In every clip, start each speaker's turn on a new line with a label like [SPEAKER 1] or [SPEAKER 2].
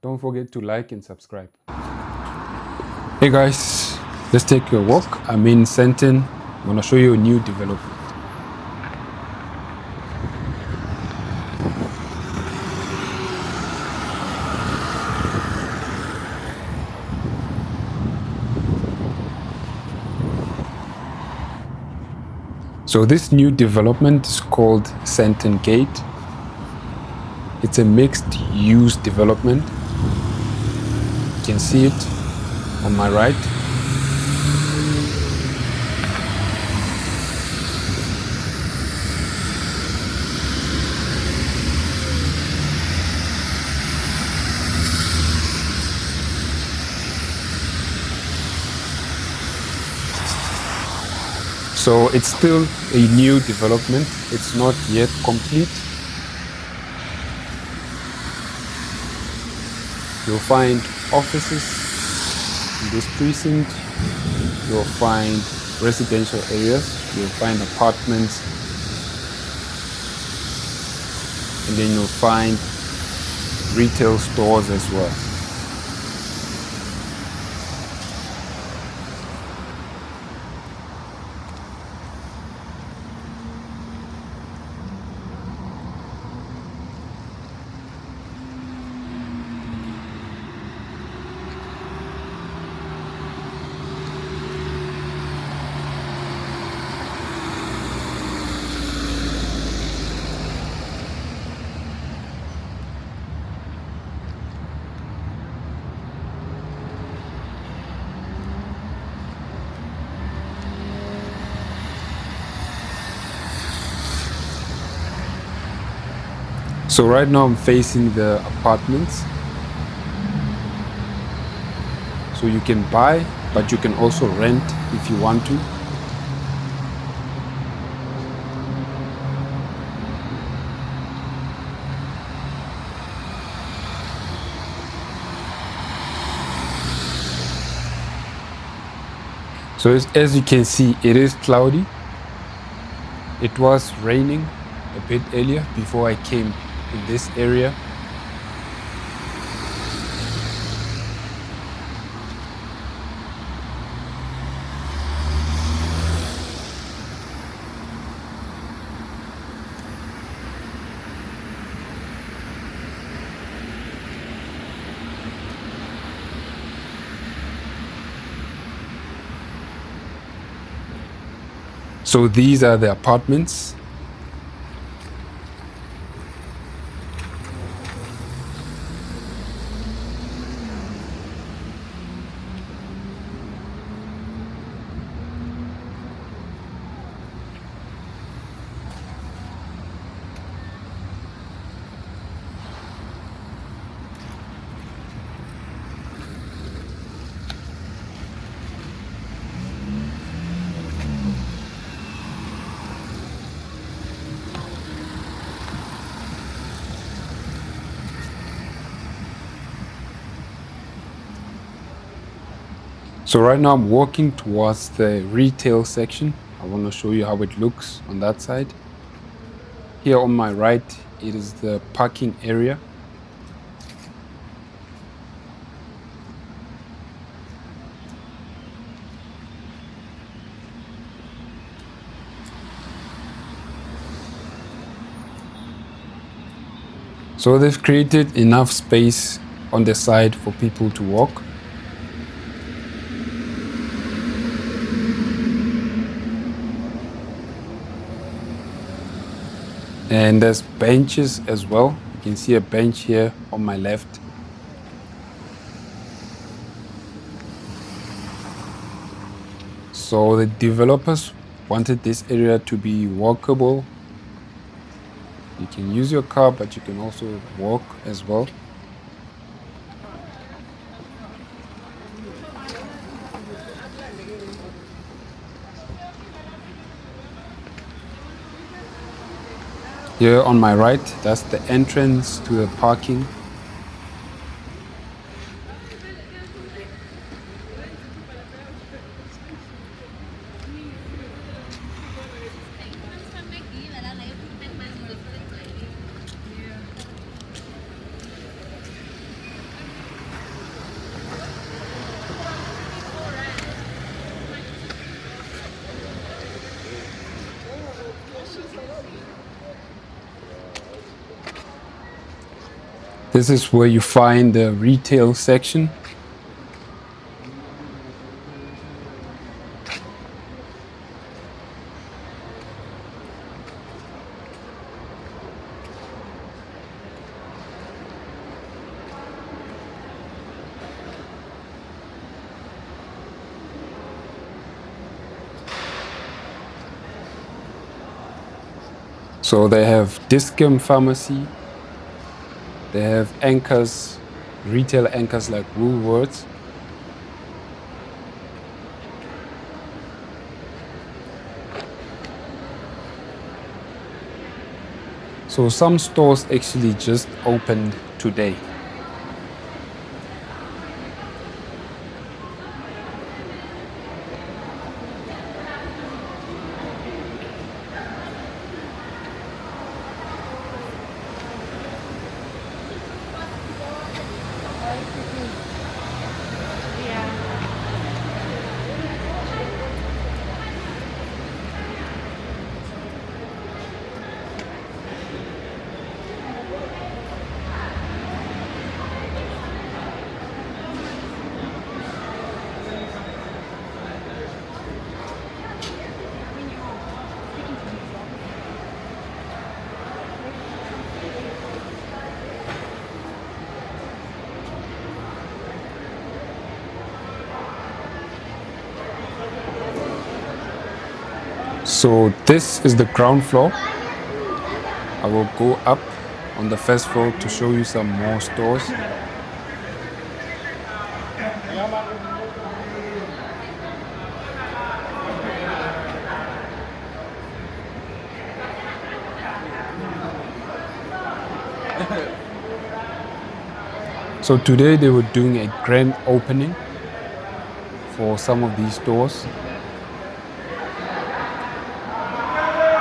[SPEAKER 1] Don't forget to like and subscribe. Hey guys, let's take a walk. I'm in Sandton. I'm gonna show you a new development. So this new development is called Sandton Gate. It's a mixed-use development. You can see it on my right. So it's still a new development. It's not yet complete. You'll find offices in this precinct. You'll find residential areas. You'll find apartments. And then you'll find retail stores as well. So right now I'm facing the apartments. So you can buy, but you can also rent if you want to. So as you can see, it is cloudy. It was raining a bit earlier before I came in this area. So these are the apartments. So right now I'm walking towards the retail section. I want to show you how it looks on that side. Here on my right, it is the parking area. So they've created enough space on the side for people to walk. And there's benches as well. You can see a bench here on my left. So the developers wanted this area to be walkable, you can use your car, but you can also walk as well. Here on my right, that's the entrance to the parking. This is where you find the retail section. So they have Discount Pharmacy, they have anchors, retail anchors like Woolworths. So some stores actually just opened today. So this is the ground floor. I will go up on the first floor to show you some more stores. So today they were doing a grand opening for some of these stores.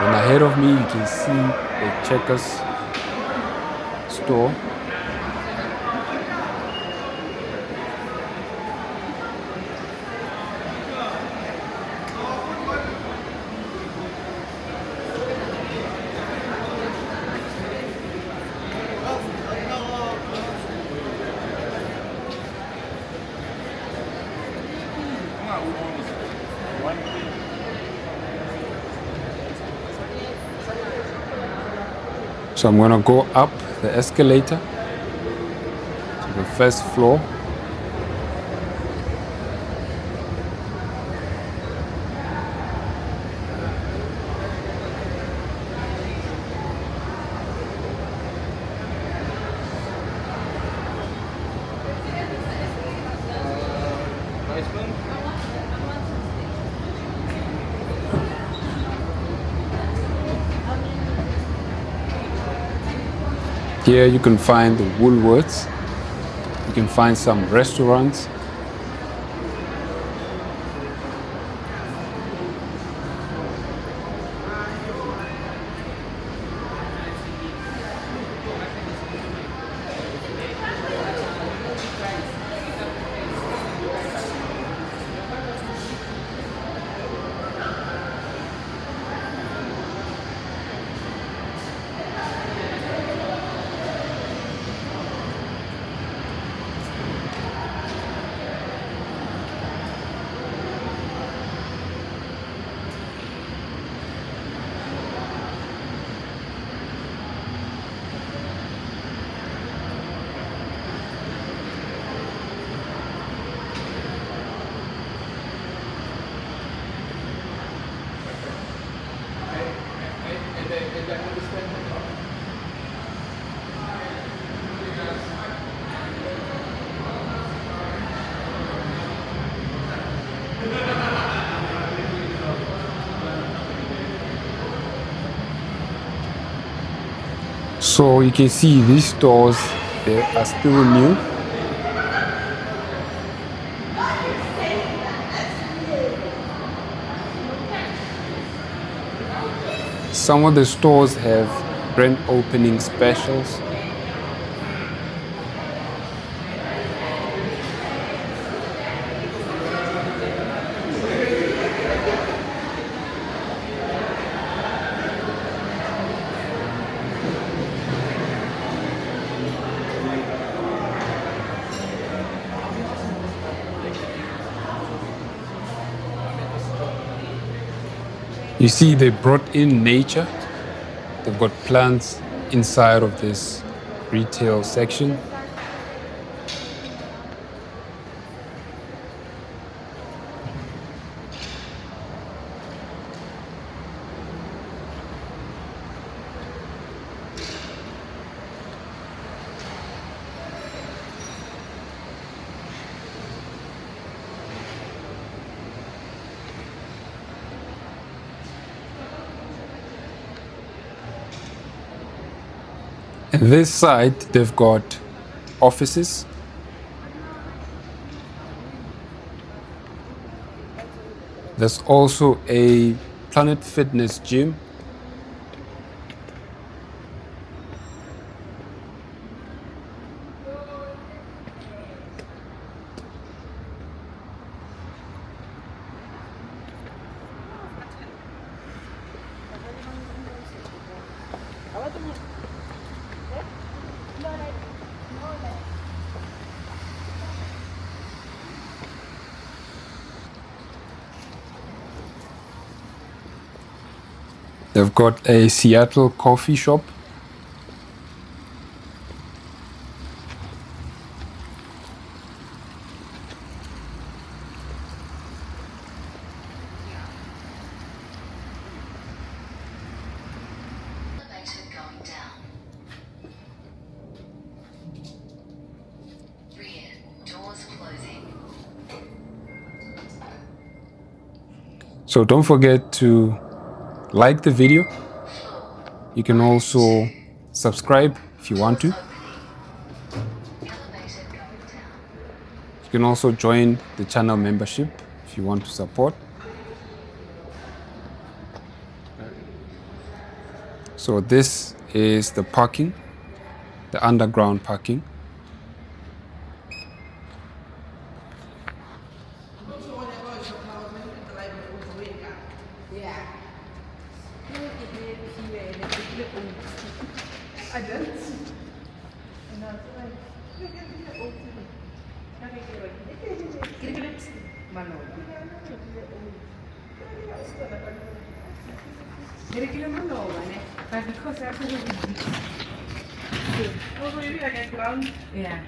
[SPEAKER 1] And ahead of me, you can see a Checkers store. So I'm gonna go up the escalator to the first floor. Here you can find the Woolworths. You can find some restaurants. So you can see these stores, they are still new. Some of the stores have grand opening specials. You see, they brought in nature. They've got plants inside of this retail section. And this side, they've got offices. There's also a Planet Fitness gym. They've got a Seattle coffee shop.
[SPEAKER 2] Elevator going down. Rear doors closing.
[SPEAKER 1] So don't forget to like the video. You can also subscribe if you want to.
[SPEAKER 2] Elevator going down.
[SPEAKER 1] You can also join the channel membership if you want to support. So this is the parking, the underground parking.
[SPEAKER 3] Yeah.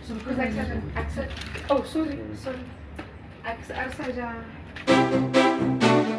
[SPEAKER 3] So because I said access. Oh, sorry. I said.